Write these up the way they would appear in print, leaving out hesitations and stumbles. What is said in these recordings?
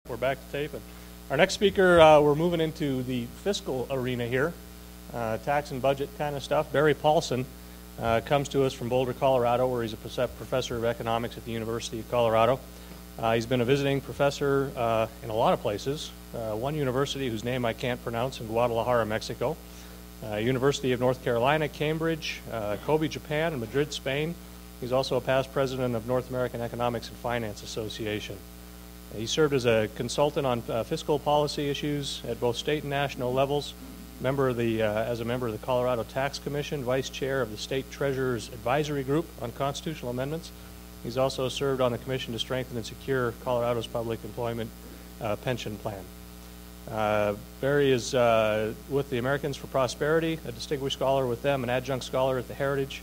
We're back to tape. And our next speaker, we're moving into the fiscal arena here, tax and budget kind of stuff. Barry Paulson comes to us from Boulder, Colorado, where he's a professor of economics at the University of Colorado. He's been a visiting professor in a lot of places. One university whose name I can't pronounce in Guadalajara, Mexico. University of North Carolina, Cambridge, Kobe, Japan, and Madrid, Spain. He's also a past president of North American Economics and Finance Association. He served as a consultant on fiscal policy issues at both state and national levels, as a member of the Colorado Tax Commission, vice chair of the State Treasurer's Advisory Group on Constitutional Amendments. He's also served on the Commission to Strengthen and Secure Colorado's Public Employment Pension Plan. Barry is with the Americans for Prosperity, a distinguished scholar with them, an adjunct scholar at the Heritage,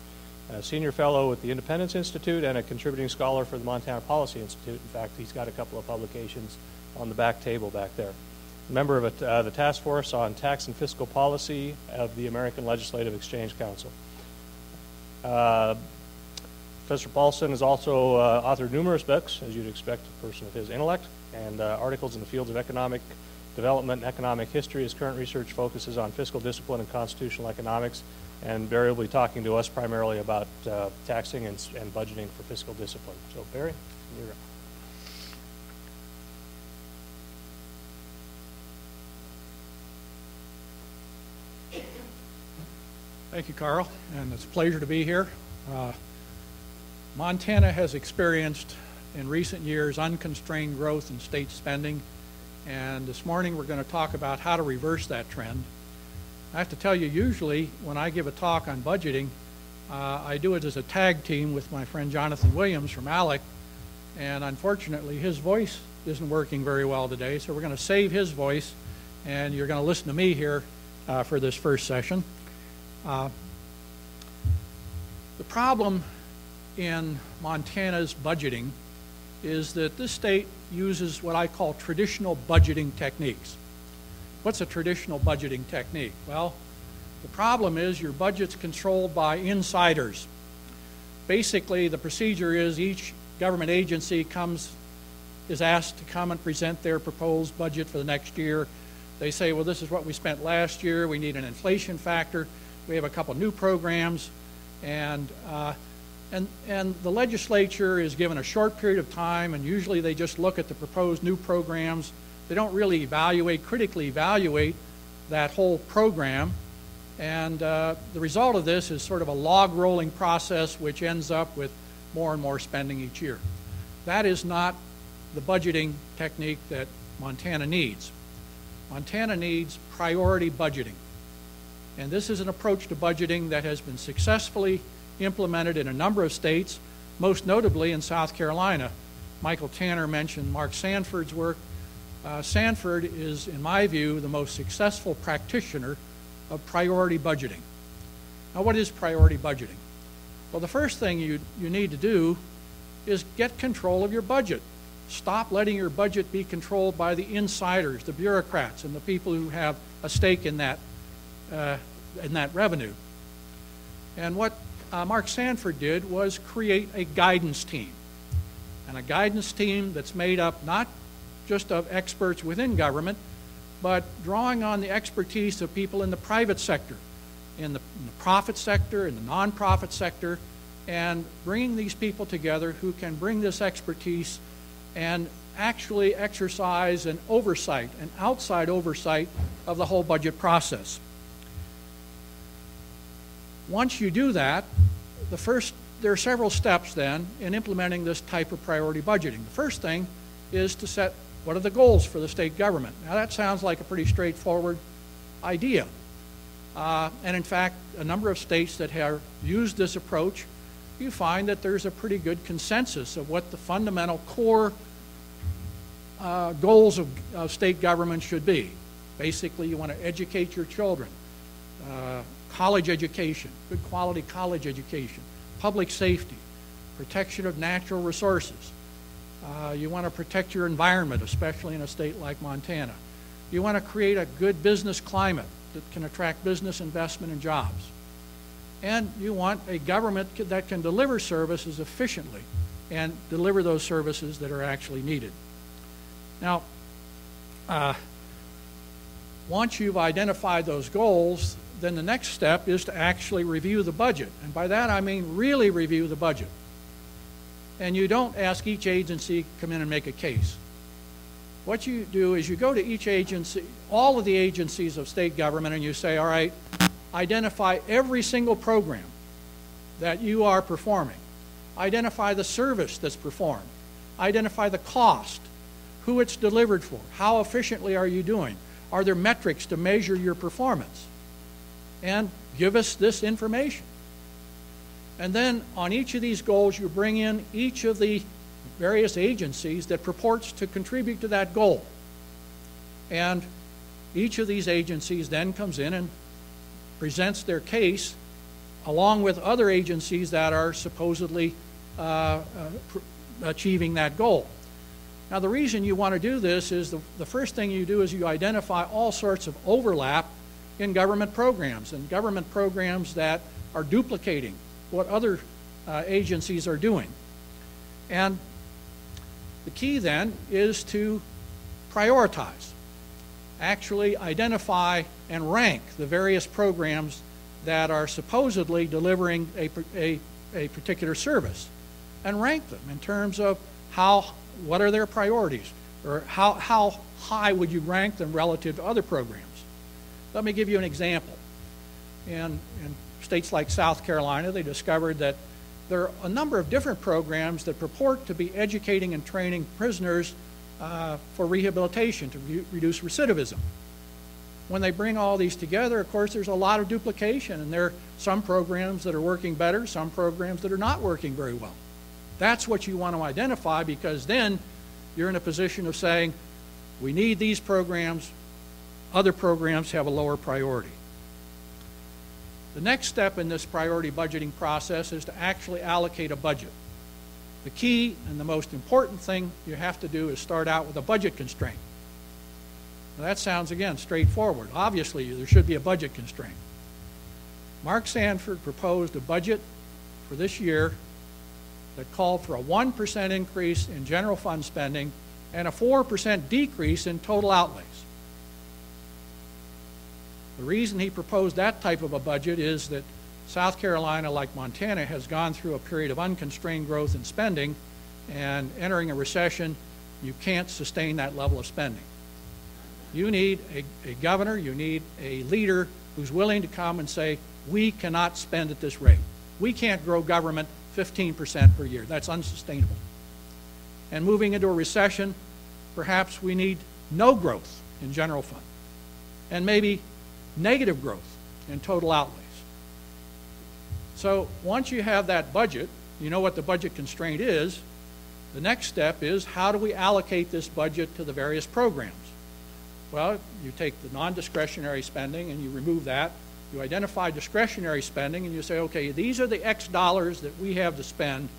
a senior fellow with the Independence Institute, and a contributing scholar for the Montana Policy Institute. In fact, he's got a couple of publications on the back table back there. A member of the Task Force on Tax and Fiscal Policy of the American Legislative Exchange Council. Professor Paulson has also authored numerous books, as you'd expect a person of his intellect, and articles in the fields of economic development and economic history. His current research focuses on fiscal discipline and constitutional economics, and Barry will be talking to us primarily about taxing and budgeting for fiscal discipline. So, Barry, you're up. Thank you, Carl, and it's a pleasure to be here. Montana has experienced in recent years unconstrained growth in state spending, and this morning we're going to talk about how to reverse that trend. I have to tell you, usually when I give a talk on budgeting, I do it as a tag team with my friend Jonathan Williams from ALEC, and unfortunately his voice isn't working very well today, so we're going to save his voice, and you're going to listen to me here for this first session. The problem in Montana's budgeting is that this state uses what I call traditional budgeting techniques. What's a traditional budgeting technique? Well, the problem is your budget's controlled by insiders. Basically, the procedure is each government agency is asked to come and present their proposed budget for the next year. They say, well, this is what we spent last year. We need an inflation factor. We have a couple new programs. And the legislature is given a short period of time, and usually they just look at the proposed new programs. They don't really critically evaluate that whole program. And the result of this is sort of a log rolling process which ends up with more and more spending each year. That is not the budgeting technique that Montana needs. Montana needs priority budgeting. And this is an approach to budgeting that has been successfully implemented in a number of states, most notably in South Carolina. Michael Tanner mentioned Mark Sanford's work. Sanford is, in my view, the most successful practitioner of priority budgeting. Now, what is priority budgeting? Well, the first thing you need to do is get control of your budget. Stop letting your budget be controlled by the insiders, the bureaucrats, and the people who have a stake in that revenue. And what Mark Sanford did was create a guidance team. And a guidance team that's made up not just of experts within government, but drawing on the expertise of people in the private sector, in the profit sector, in the nonprofit sector, and bringing these people together who can bring this expertise and actually exercise an outside oversight of the whole budget process. Once you do that, there are several steps then in implementing this type of priority budgeting. The first thing is to set what are the goals for the state government. Now that sounds like a pretty straightforward idea. And in fact, a number of states that have used this approach, you find that there's a pretty good consensus of what the fundamental core goals of state government should be. Basically, you want to educate your children, college education, good quality college education, public safety, protection of natural resources. You want to protect your environment, especially in a state like Montana. You want to create a good business climate that can attract business investment and jobs. And you want a government that can deliver services efficiently and deliver those services that are actually needed. Now, once you've identified those goals, then the next step is to actually review the budget. And by that I mean really review the budget. And you don't ask each agency to come in and make a case. What you do is you go to each agency, all of the agencies of state government, and you say, all right, identify every single program that you are performing. Identify the service that's performed. Identify the cost, who it's delivered for, how efficiently are you doing, are there metrics to measure your performance, and give us this information. And then on each of these goals you bring in each of the various agencies that purports to contribute to that goal. And each of these agencies then comes in and presents their case along with other agencies that are supposedly achieving that goal. Now the reason you want to do this is the first thing you do is you identify all sorts of overlap in government programs, and government programs that are duplicating what other agencies are doing. And the key then is to prioritize, actually identify and rank the various programs that are supposedly delivering a particular service, and rank them in terms of what are their priorities, or how high would you rank them relative to other programs. Let me give you an example. In states like South Carolina, they discovered that there are a number of different programs that purport to be educating and training prisoners for rehabilitation, to reduce recidivism. When they bring all these together, of course, there's a lot of duplication, and there are some programs that are working better, some programs that are not working very well. That's what you want to identify, because then you're in a position of saying, we need these programs, other programs have a lower priority. The next step in this priority budgeting process is to actually allocate a budget. The key and the most important thing you have to do is start out with a budget constraint. Now that sounds, again, straightforward. Obviously, there should be a budget constraint. Mark Sanford proposed a budget for this year that called for a 1% increase in general fund spending and a 4% decrease in total outlays. The reason he proposed that type of a budget is that South Carolina, like Montana, has gone through a period of unconstrained growth in spending, and entering a recession, you can't sustain that level of spending. You need a governor, you need a leader who's willing to come and say, we cannot spend at this rate. We can't grow government 15% per year. That's unsustainable. And moving into a recession, perhaps we need no growth in general fund, and maybe negative growth in total outlays. So once you have that budget, you know what the budget constraint is. The next step is, how do we allocate this budget to the various programs? Well, you take the non-discretionary spending and you remove that. You identify discretionary spending and you say, okay, these are the X dollars that we have to spend.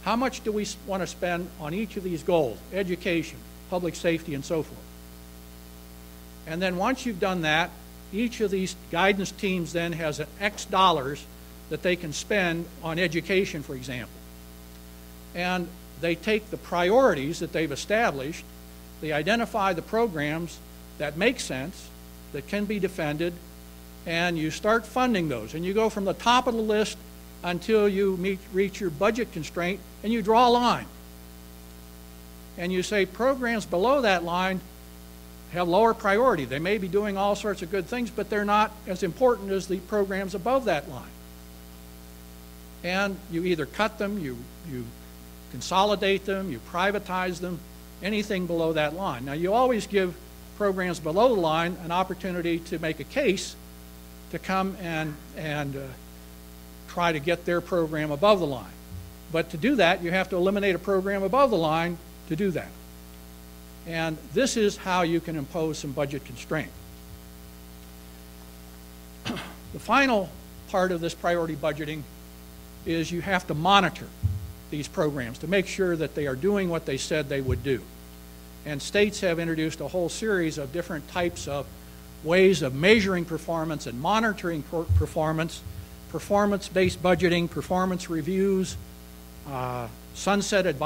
How much do we want to spend on each of these goals? Education, public safety, and so forth. And then once you've done that, each of these guidance teams then has an X dollars that they can spend on education, for example. And they take the priorities that they've established, they identify the programs that make sense, that can be defended, and you start funding those. And you go from the top of the list until you reach your budget constraint, and you draw a line. And you say programs below that line have lower priority. They may be doing all sorts of good things, but they're not as important as the programs above that line. And you either cut them, you consolidate them, you privatize them, anything below that line. Now, you always give programs below the line an opportunity to make a case to come and try to get their program above the line. But to do that, you have to eliminate a program above the line to do that. And this is how you can impose some budget constraint. The final part of this priority budgeting is you have to monitor these programs to make sure that they are doing what they said they would do. And states have introduced a whole series of different types of ways of measuring performance and monitoring performance, performance-based budgeting, performance reviews, sunset advisory.